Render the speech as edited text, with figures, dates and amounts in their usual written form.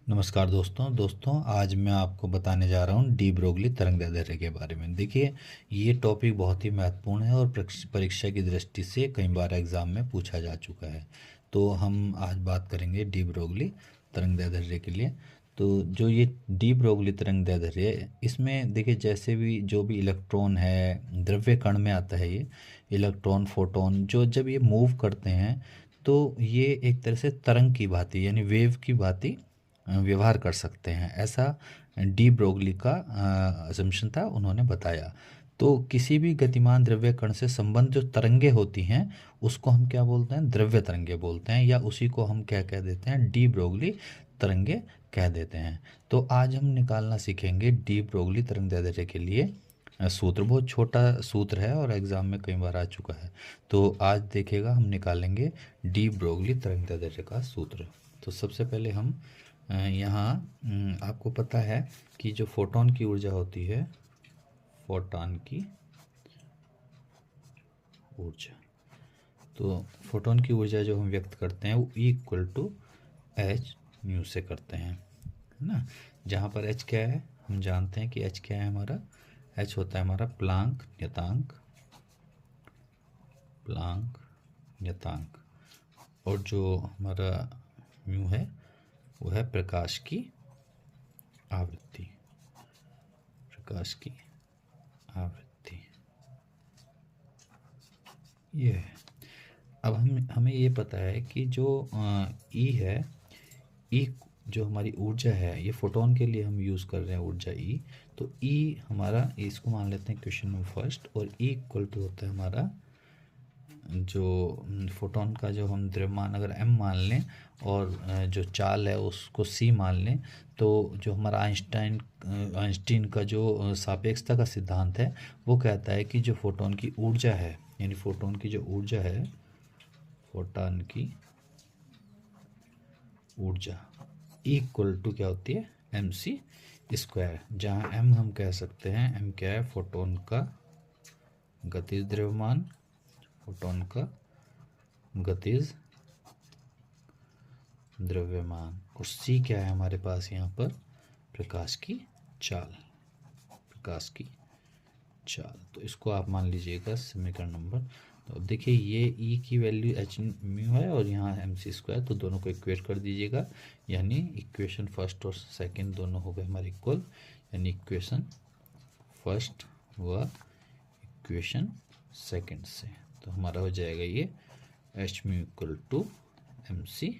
नमस्कार दोस्तों आज मैं आपको बताने जा रहा हूँ डी ब्रोगली तरंगदैर्ध्य के बारे में। देखिए, ये टॉपिक बहुत ही महत्वपूर्ण है और परीक्षा की दृष्टि से कई बार एग्ज़ाम में पूछा जा चुका है। तो हम आज बात करेंगे डी ब्रोगली तरंगदैर्ध्य के लिए। तो जो ये डी ब्रोगली तरंगदैर्ध्य है, इसमें देखिए जैसे भी जो भी इलेक्ट्रॉन है द्रव्य कण में आता है, ये इलेक्ट्रॉन फोटोन जो जब ये मूव करते हैं तो ये एक तरह से तरंग की भांति यानी वेव की भांति व्यवहार कर सकते हैं, ऐसा डी ब्रोगली का असम्पशन था, उन्होंने बताया। तो किसी भी गतिमान द्रव्य कण से संबंध जो तरंगे होती हैं उसको हम क्या बोलते हैं? द्रव्य तरंगे बोलते हैं, या उसी को हम क्या कह देते हैं? डी ब्रोगली तरंगे कह देते हैं। तो आज हम निकालना सीखेंगे डी ब्रोगली तरंगदैर्ध्य के लिए सूत्र। बहुत छोटा सूत्र है और एग्ज़ाम में कई बार आ चुका है। तो आज देखिएगा हम निकालेंगे डी ब्रोगली तरंगदैर्ध्य का सूत्र। तो सबसे पहले हम यहाँ आपको पता है कि जो फोटोन की ऊर्जा होती है, फोटॉन की ऊर्जा, तो फोटोन की ऊर्जा जो हम व्यक्त करते हैं वो E = H से करते हैं, है ना। जहाँ पर H क्या है, हम जानते हैं कि H क्या है हमारा। H होता है हमारा प्लांक नियतांक, और जो हमारा म्यू है वो है प्रकाश की आवृत्ति। ये है। अब हमें ये पता है कि जो ई है, ई जो हमारी ऊर्जा है, ये फोटोन के लिए हम यूज़ कर रहे हैं ऊर्जा ई। तो ई हमारा, इसको मान लेते हैं क्वेश्चन में फर्स्ट, और ई = होता है हमारा जो फोटोन का जो हम द्रव्यमान अगर m मान लें और जो चाल है उसको c मान लें, तो जो हमारा आइंस्टीन का जो सापेक्षता का सिद्धांत है वो कहता है कि जो फोटोन की ऊर्जा है, यानी फोटोन की जो ऊर्जा है, फोटोन की ऊर्जा = क्या होती है? mc², जहाँ m हम कह सकते हैं, m क्या है? फोटोन का गतिज द्रव्यमान, फोटोन का गतिज द्रव्यमान, और c क्या है हमारे पास यहाँ पर? प्रकाश की चाल। तो इसको आप मान लीजिएगा समीकरण नंबर। तो अब देखिए, ये E की वैल्यू h म्यू है और यहाँ mc², तो दोनों को इक्वेट कर दीजिएगा, यानी इक्वेशन फर्स्ट और सेकंड दोनों हो गए हमारे इक्वल, यानी इक्वेशन फर्स्ट व इक्वेशन सेकंड से। तो हमारा हो जाएगा ये h μ = mc²।